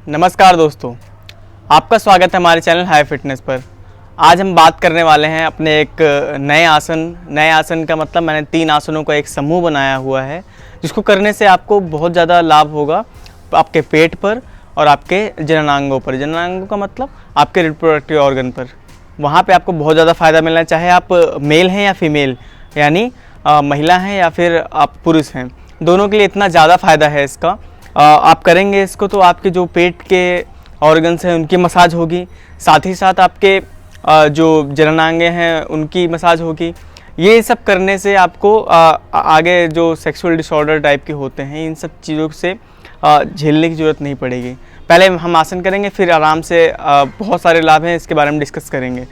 नमस्कार दोस्तों, आपका स्वागत है हमारे चैनल हाई फिटनेस पर। आज हम बात करने वाले हैं अपने एक नए आसन का मतलब मैंने 3 आसनों का एक समूह बनाया हुआ है, जिसको करने से आपको बहुत ज़्यादा लाभ होगा आपके पेट पर और आपके जननांगों पर। जननांगों का मतलब आपके रिप्रोडक्टिव ऑर्गन पर। वहाँ पे आपको बहुत ज़्यादा फ़ायदा मिलना है, चाहे आप मेल हैं या फीमेल, यानी महिला हैं या फिर आप पुरुष हैं, दोनों के लिए इतना ज़्यादा फ़ायदा है इसका। आप करेंगे इसको तो आपके जो पेट के ऑर्गन्स हैं उनकी मसाज होगी, साथ ही साथ आपके जो जननांगे हैं उनकी मसाज होगी। ये सब करने से आपको आगे जो सेक्सुअल डिसऑर्डर टाइप के होते हैं इन सब चीज़ों से झेलने की ज़रूरत नहीं पड़ेगी। पहले हम आसन करेंगे, फिर आराम से बहुत सारे लाभ हैं इसके बारे में डिस्कस करेंगे।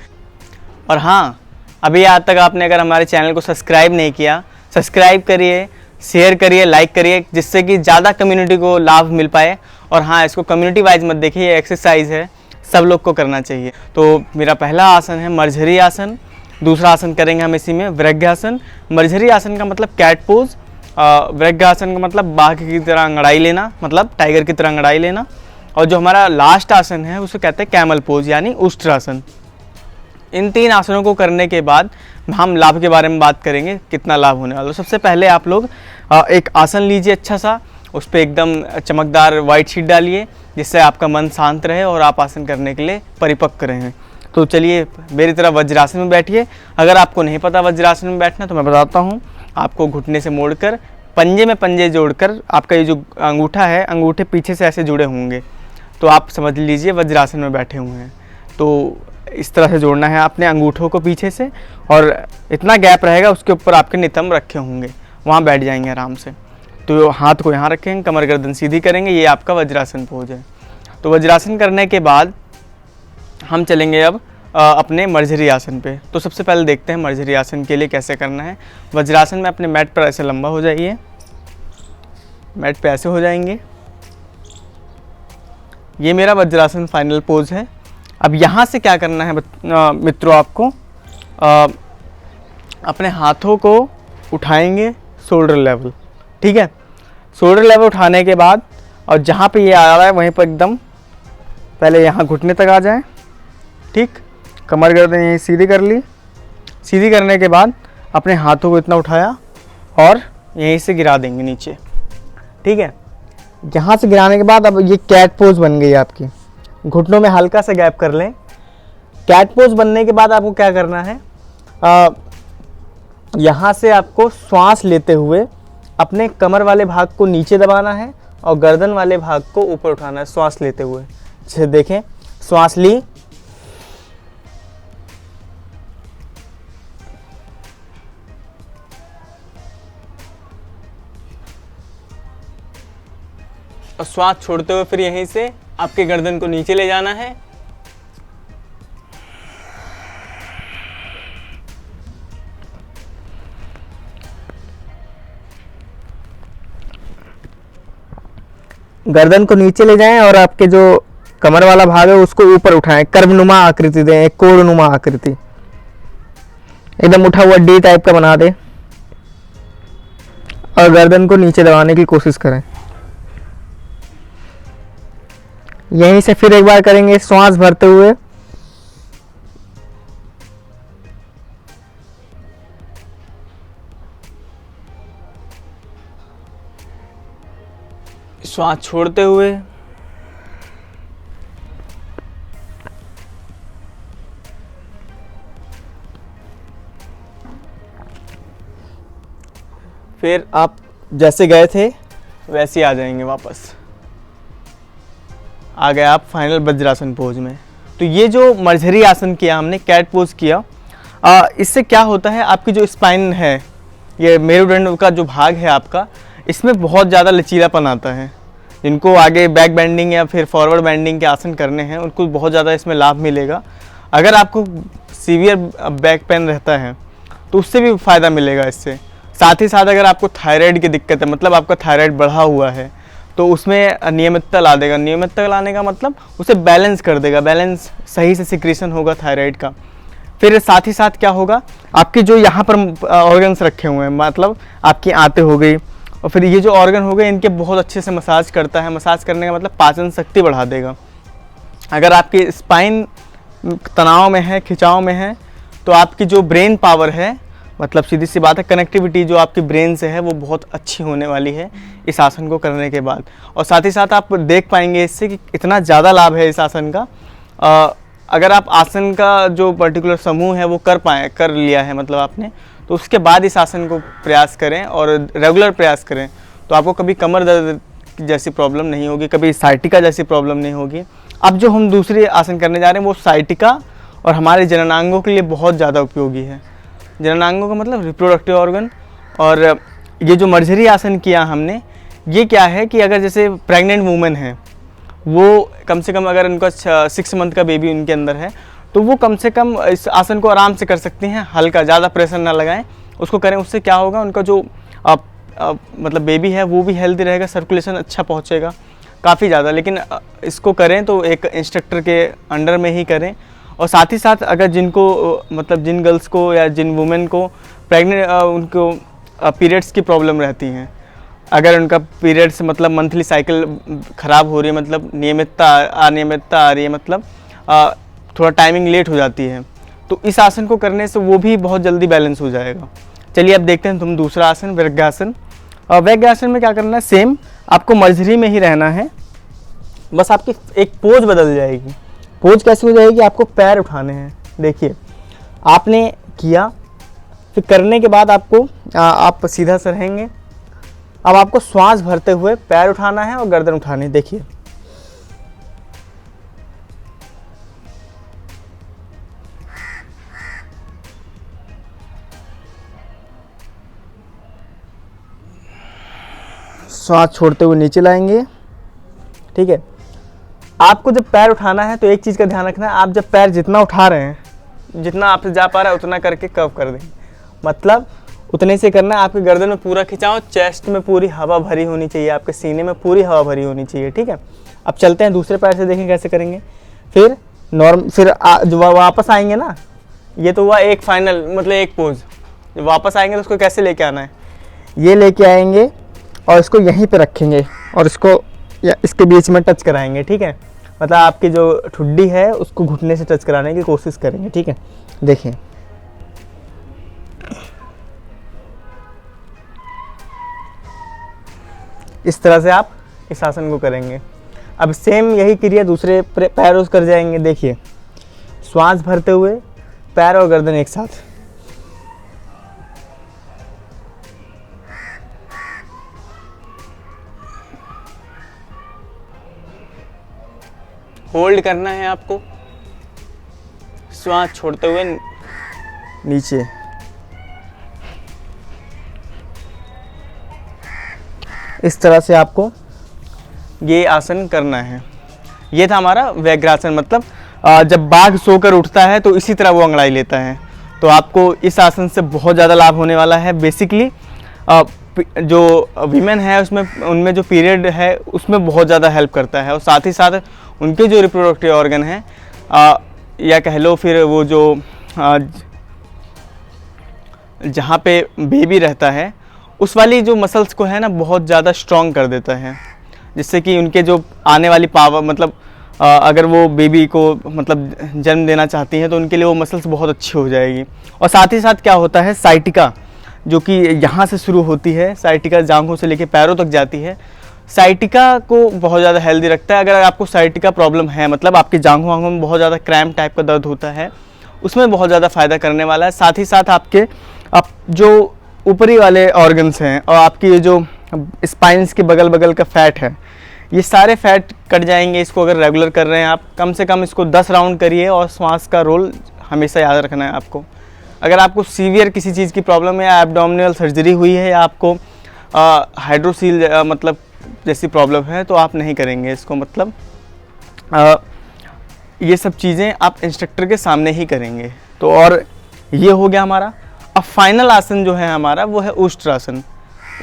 और हाँ, अभी आज तक आपने अगर हमारे चैनल को सब्सक्राइब नहीं किया, सब्सक्राइब करिए, शेयर करिए, लाइक करिए, जिससे कि ज़्यादा कम्युनिटी को लाभ मिल पाए। और हाँ, इसको कम्युनिटी वाइज मत देखिए, ये एक्सरसाइज है, सब लोग को करना चाहिए। तो मेरा पहला आसन है मर्झरी आसन। दूसरा आसन करेंगे हम इसी में वृद्धासन। मर्झरी आसन का मतलब कैट पोज, वृद्धासन का मतलब बाघ की तरह अंगड़ाई लेना, मतलब टाइगर की तरह अंगड़ाई लेना। और जो हमारा लास्ट आसन है उसे कहते हैं कैमल पोज यानी उष्ट्रासन। इन 3 आसनों को करने के बाद हम लाभ के बारे में बात करेंगे, कितना लाभ होने वाला है। सबसे पहले आप लोग एक आसन लीजिए अच्छा सा, उस पर एकदम चमकदार वाइट शीट डालिए, जिससे आपका मन शांत रहे और आप आसन करने के लिए परिपक्व रहें। तो चलिए मेरी तरह वज्रासन में बैठिए। अगर आपको नहीं पता वज्रासन में बैठना तो मैं बताता हूँ। आपको घुटने से मोड़कर पंजे में पंजे जोड़कर आपका ये जो अंगूठा है, अंगूठे पीछे से ऐसे जुड़े होंगे, तो आप समझ लीजिए वज्रासन में बैठे हुए हैं। तो इस तरह से जोड़ना है आपने अंगूठों को पीछे से, और इतना गैप रहेगा उसके ऊपर आपके नितंब रखे होंगे, वहाँ बैठ जाएंगे आराम से। तो हाथ को यहाँ रखेंगे, कमर गर्दन सीधी करेंगे, ये आपका वज्रासन पोज है। तो वज्रासन करने के बाद हम चलेंगे अब अपने मर्झरी आसन पे। तो सबसे पहले देखते हैं मर्झरी आसन के लिए कैसे करना है। वज्रासन में अपने मैट पर ऐसे लंबा हो जाइए, मैट पे ऐसे हो जाएंगे। ये मेरा वज्रासन फाइनल पोज है। अब यहाँ से क्या करना है मित्रों, आपको अपने हाथों को उठाएंगे शोल्डर लेवल, ठीक है। शोल्डर लेवल उठाने के बाद और जहाँ पे ये आ रहा है वहीं पर एकदम पहले यहाँ घुटने तक आ जाए, ठीक। कमर गर्दन यहीं सीधी कर ली। सीधी करने के बाद अपने हाथों को इतना उठाया और यहीं से गिरा देंगे नीचे, ठीक है। यहाँ से गिराने के बाद अब ये कैट पोज बन गई आपकी। घुटनों में हल्का सा गैप कर लें। कैट पोज बनने के बाद आपको क्या करना है, यहाँ से आपको श्वास लेते हुए अपने कमर वाले भाग को नीचे दबाना है और गर्दन वाले भाग को ऊपर उठाना है श्वास लेते हुए। जैसे देखें, श्वास ली, और श्वास छोड़ते हुए फिर यहीं से आपके गर्दन को नीचे ले जाना है। गर्दन को नीचे ले जाएं और आपके जो कमर वाला भाग है उसको ऊपर उठाएं, कर्वनुमा आकृति दें, एक कोणनुमा आकृति, एकदम उठा हुआ डी टाइप का बना दें और गर्दन को नीचे दबाने की कोशिश करें। यहीं से फिर एक बार करेंगे श्वास भरते हुए, श्वास छोड़ते हुए, फिर आप जैसे गए थे वैसे ही आ जाएंगे वापस। आ गए आप फाइनल वज्रासन पोज में। तो ये जो मर्झरी आसन किया हमने, कैट पोज किया, इससे क्या होता है, आपकी जो स्पाइन है, ये मेरुदंड का जो भाग है आपका, इसमें बहुत ज़्यादा लचीलापन आता है। जिनको आगे बैक बेंडिंग या फिर फॉरवर्ड बेंडिंग के आसन करने हैं उनको बहुत ज़्यादा इसमें लाभ मिलेगा। अगर आपको सीवियर बैक पेन रहता है तो उससे भी फ़ायदा मिलेगा इससे। साथ ही साथ अगर आपको थायराइड की दिक्कत है, मतलब आपका थायराइड बढ़ा हुआ है, तो उसमें नियमितता ला देगा। नियमितता लाने का मतलब उसे बैलेंस कर देगा, बैलेंस सही से सिक्रीशन होगा थायराइड का। फिर साथ ही साथ क्या होगा, आपके जो यहाँ पर ऑर्गन्स रखे हुए हैं, मतलब आपकी आंतें हो गई और फिर ये जो ऑर्गन हो गए इनके बहुत अच्छे से मसाज करता है। मसाज करने का मतलब पाचन शक्ति बढ़ा देगा। अगर आपकी स्पाइन तनाव में है, खिंचाव में है, तो आपकी जो ब्रेन पावर है, मतलब सीधी सी बात है, कनेक्टिविटी जो आपकी ब्रेन से है वो बहुत अच्छी होने वाली है इस आसन को करने के बाद। और साथ ही साथ आप देख पाएंगे इससे कि इतना ज़्यादा लाभ है इस आसन का। अगर आप आसन का जो पर्टिकुलर समूह है वो कर लिया है मतलब आपने, तो उसके बाद इस आसन को प्रयास करें और रेगुलर प्रयास करें, तो आपको कभी कमर दर्द जैसी प्रॉब्लम नहीं होगी, कभी साइटिका जैसी प्रॉब्लम नहीं होगी। अब जो हम दूसरी आसन करने जा रहे हैं वो साइटिका और हमारे जननांगों के लिए बहुत ज़्यादा उपयोगी है। जननांगों का मतलब रिप्रोडक्टिव ऑर्गन। और ये जो मर्जरी आसन किया हमने, ये क्या है कि अगर जैसे प्रेग्नेंट वूमेन है, वो कम से कम अगर उनका 6 मंथ का बेबी उनके अंदर है, तो वो कम से कम इस आसन को आराम से कर सकती हैं। हल्का, ज़्यादा प्रेशर ना लगाएं, उसको करें। उससे क्या होगा, उनका जो मतलब बेबी है वो भी हेल्दी रहेगा, सर्कुलेशन अच्छा पहुँचेगा काफ़ी ज़्यादा। लेकिन इसको करें तो एक इंस्ट्रक्टर के अंडर में ही करें। और साथ ही साथ अगर जिनको मतलब जिन गर्ल्स को या जिन वुमेन को प्रेग्नेंट उनको पीरियड्स की प्रॉब्लम रहती हैं, अगर उनका पीरियड्स मतलब मंथली साइकिल ख़राब हो रही है, मतलब अनियमितता आ रही है, मतलब थोड़ा टाइमिंग लेट हो जाती है, तो इस आसन को करने से वो भी बहुत जल्दी बैलेंस हो जाएगा। चलिए अब देखते हैं दूसरा आसन, वज्रासन। और वज्रासन में क्या करना है, सेम आपको मर्जरी में ही रहना है, बस आपकी एक पोज बदल जाएगी। पोज कैसे हो जाएगी, आपको पैर उठाने हैं। देखिए आपने किया, फिर करने के बाद आपको आप सीधा से रहेंगे। अब आपको श्वास भरते हुए पैर उठाना है और गर्दन उठानी है। देखिए श्वास छोड़ते हुए नीचे लाएंगे। ठीक है, आपको जब पैर उठाना है तो एक चीज़ का ध्यान रखना है, आप जब पैर जितना उठा रहे हैं, जितना आपसे जा पा रहा है उतना करके कर्व कर दें, मतलब उतने से करना है। आपके गर्दन में पूरा खिंचाव, चेस्ट में पूरी हवा भरी होनी चाहिए, आपके सीने में पूरी हवा भरी होनी चाहिए। ठीक है, अब चलते हैं दूसरे पैर से, देखें कैसे करेंगे। फिर जो वापस आएंगे ना, ये तो हुआ एक फाइनल मतलब एक पोज। जब वापस आएंगे तो उसको कैसे लेके आना है, ये लेके आएंगे और इसको यहीं पे रखेंगे और इसको या इसके बीच में टच कराएंगे। ठीक है, मतलब आपकी जो ठुड्डी है उसको घुटने से टच कराने की कोशिश करेंगे। ठीक है, देखिए इस तरह से आप इस आसन को करेंगे। अब सेम यही क्रिया दूसरे पैरों से कर जाएंगे। देखिए श्वास भरते हुए पैर और गर्दन एक साथ, होल्ड करना है आपको, श्वास छोड़ते हुए नीचे। इस तरह से आपको ये आसन करना है। ये था हमारा वज्रासन, मतलब जब बाघ सोकर उठता है तो इसी तरह वो अंगड़ाई लेता है। तो आपको इस आसन से बहुत ज़्यादा लाभ होने वाला है। बेसिकली जो वीमेन है उसमें, उनमें जो पीरियड है उसमें बहुत ज़्यादा हेल्प करता है। और साथ ही साथ उनके जो रिप्रोडक्टिव ऑर्गन हैं, या कह लो फिर वो जो जहाँ पे बेबी रहता है उस वाली जो मसल्स को है ना बहुत ज़्यादा स्ट्रॉन्ग कर देता है, जिससे कि उनके जो आने वाली पावर, मतलब अगर वो बेबी को मतलब जन्म देना चाहती हैं तो उनके लिए वो मसल्स बहुत अच्छी हो जाएगी। और साथ ही साथ क्या होता है, साइटिका जो कि यहाँ से शुरू होती है, साइटिका जांघों से लेके पैरों तक जाती है, साइटिका को बहुत ज़्यादा हेल्दी रखता है। अगर आपको साइटिका प्रॉब्लम है, मतलब आपकी जांघों में बहुत ज़्यादा क्रैम्प टाइप का दर्द होता है, उसमें बहुत ज़्यादा फ़ायदा करने वाला है। साथ ही साथ आपके जो ऊपरी वाले ऑर्गन्स हैं और आपकी ये जो स्पाइंस के बगल बगल का फैट है, ये सारे फैट कट जाएंगे। इसको अगर रेगुलर कर रहे हैं आप, कम से कम इसको 10 राउंड करिए। और श्वास का रोल हमेशा याद रखना है आपको। अगर आपको सीवियर किसी चीज़ की प्रॉब्लम है, या एब्डोमिनल सर्जरी हुई है, या आपको हाइड्रोसील मतलब जैसी प्रॉब्लम है, तो आप नहीं करेंगे इसको। मतलब ये सब चीज़ें आप इंस्ट्रक्टर के सामने ही करेंगे। तो और ये हो गया हमारा। अब फाइनल आसन जो है हमारा वो है उष्ट्रासन।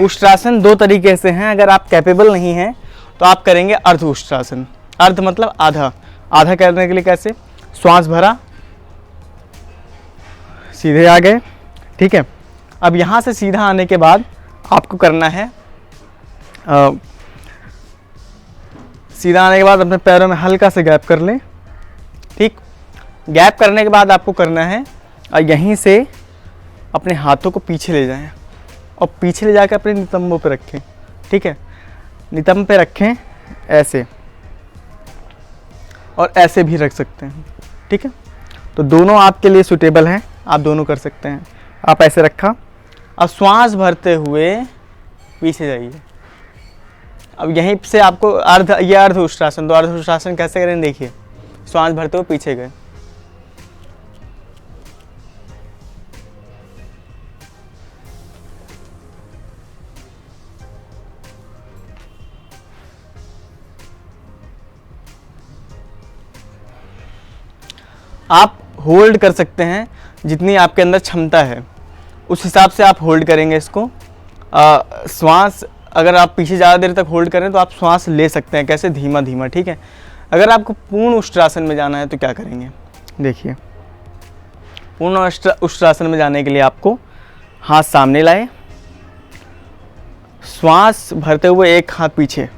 उष्ट्रासन 2 तरीके से हैं। अगर आप कैपेबल नहीं हैं तो आप करेंगे अर्ध उष्ट्रासन। अर्ध मतलब आधा। आधा करने के लिए कैसे, श्वास भरा, सीधे आ गए। ठीक है, अब यहाँ से सीधा आने के बाद आपको करना है सीधा आने के बाद अपने पैरों में हल्का से गैप कर लें। ठीक, गैप करने के बाद आपको करना है यहीं से अपने हाथों को पीछे ले जाएं और पीछे ले जाकर अपने नितंबों पे रखें। ठीक है, नितंब पे रखें ऐसे, और ऐसे भी रख सकते हैं। ठीक है, तो दोनों आपके लिए सूटेबल हैं, आप दोनों कर सकते हैं। आप ऐसे रखा, अब श्वास भरते हुए पीछे जाइए। अब यहीं से आपको ये अर्ध उष्ट्रासन, तो अर्ध उष्ट्रासन कैसे करें देखिए। श्वास भरते हुए पीछे गए, आप होल्ड कर सकते हैं जितनी आपके अंदर क्षमता है, उस हिसाब से आप होल्ड करेंगे इसको। श्वास अगर आप पीछे ज़्यादा देर तक होल्ड करें तो आप श्वास ले सकते हैं, कैसे, धीमा धीमा। ठीक है, अगर आपको पूर्ण उष्ट्रासन में जाना है तो क्या करेंगे देखिए। पूर्ण उष्ट्रासन में जाने के लिए आपको हाथ सामने लाए, श्वास भरते हुए एक हाथ पीछे,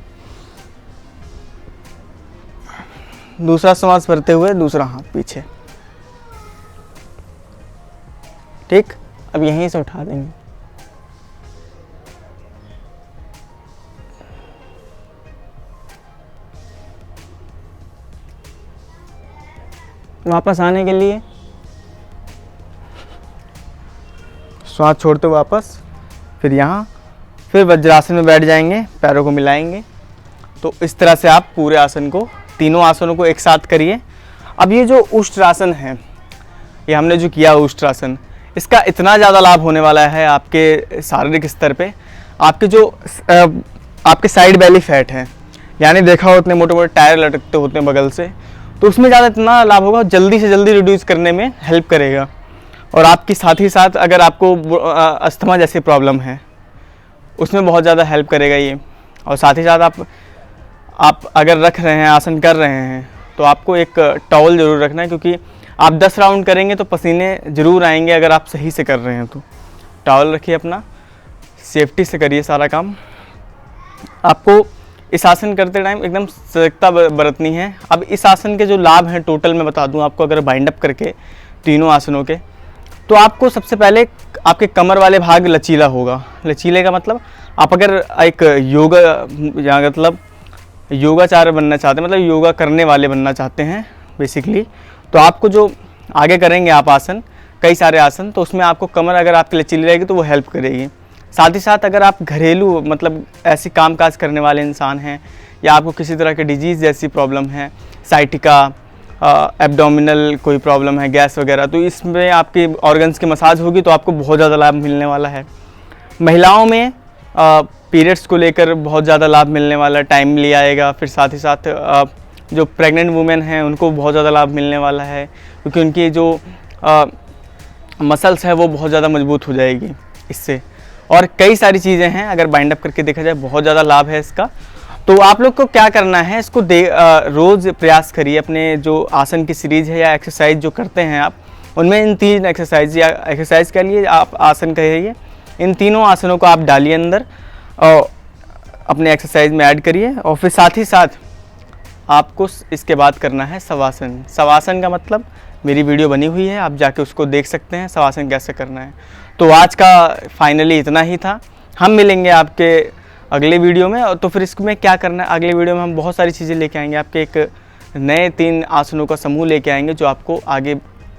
दूसरा श्वास भरते हुए दूसरा हाथ पीछे। ठीक, अब यहीं से उठा देंगे। वापस आने के लिए श्वास छोड़ते हुए वापस, फिर यहाँ, फिर वज्रासन में बैठ जाएंगे, पैरों को मिलाएंगे। तो इस तरह से आप पूरे आसन को, तीनों आसनों को एक साथ करिए। अब ये जो उष्ट्रासन है, ये हमने जो किया उष्ट्रासन, इसका इतना ज़्यादा लाभ होने वाला है आपके शारीरिक स्तर पे। आपके जो आपके साइड बेली फैट है, यानी देखा हो इतने मोटे मोटे टायर लटकते होते हैं बगल से, तो उसमें ज़्यादा इतना लाभ होगा, जल्दी से जल्दी रिड्यूस करने में हेल्प करेगा। और आपकी साथ ही साथ अगर आपको अस्थमा जैसी प्रॉब्लम है उसमें बहुत ज़्यादा हेल्प करेगा ये। और साथ ही साथ आप अगर रख रहे हैं, आसन कर रहे हैं, तो आपको एक टॉवल ज़रूर रखना है, क्योंकि आप 10 राउंड करेंगे तो पसीने ज़रूर आएंगे अगर आप सही से कर रहे हैं तो। टॉवल रखिए अपना, सेफ्टी से करिए सारा काम। आपको इस आसन करते टाइम एकदम सजगता बरतनी है। अब इस आसन के जो लाभ हैं टोटल मैं बता दूं आपको, अगर बाइंड अप करके तीनों आसनों के, तो आपको सबसे पहले आपके कमर वाले भाग लचीला होगा। लचीले का मतलब, आप अगर एक योगाचार्य बनना चाहते हैं, मतलब योगा करने वाले बनना चाहते हैं बेसिकली, तो आपको जो आगे करेंगे आप आसन, कई सारे आसन, तो उसमें आपको कमर अगर आपकी लचीली रहेगी तो वो हेल्प करेगी। साथ ही साथ अगर आप घरेलू मतलब ऐसी कामकाज करने वाले इंसान हैं, या आपको किसी तरह के डिजीज़ जैसी प्रॉब्लम है, साइटिका, एब्डोमिनल कोई प्रॉब्लम है, गैस वगैरह, तो इसमें आपके ऑर्गन्स की मसाज होगी तो आपको बहुत ज़्यादा लाभ मिलने वाला है। महिलाओं में पीरियड्स को लेकर बहुत ज़्यादा लाभ मिलने वाला है, टाइमली आएगा। फिर साथ ही साथ जो प्रेग्नेंट वुमेन हैं उनको बहुत ज़्यादा लाभ मिलने वाला है, क्योंकि उनकी जो मसल्स है वो बहुत ज़्यादा मजबूत हो जाएगी इससे। और कई सारी चीज़ें हैं, अगर बाइंड अप करके देखा जाए बहुत ज़्यादा लाभ है इसका। तो आप लोग को क्या करना है, इसको रोज़ प्रयास करिए। अपने जो आसन की सीरीज़ है या एक्सरसाइज जो करते हैं आप, उनमें इन 3 एक्सरसाइज या एक्सरसाइज के लिए आप आसन कहिए, इन तीनों आसनों को आप डालिए अंदर और अपने एक्सरसाइज में ऐड करिए। और फिर साथ ही साथ आपको इसके बाद करना है शवासन। शवासन का मतलब मेरी वीडियो बनी हुई है, आप जाके उसको देख सकते हैं शवासन कैसे करना है। तो आज का फाइनली इतना ही था। हम मिलेंगे आपके अगले वीडियो में। और तो फिर इसमें क्या करना है, अगले वीडियो में हम बहुत सारी चीज़ें लेके आएंगे, आपके एक नए 3 आसनों का समूह लेके आएंगे, जो आपको आगे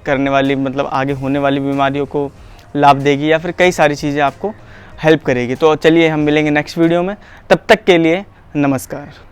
करने वाली मतलब आगे होने वाली बीमारियों को लाभ देगी, या फिर कई सारी चीज़ें आपको हेल्प करेगी। तो चलिए हम मिलेंगे नेक्स्ट वीडियो में, तब तक के लिए नमस्कार।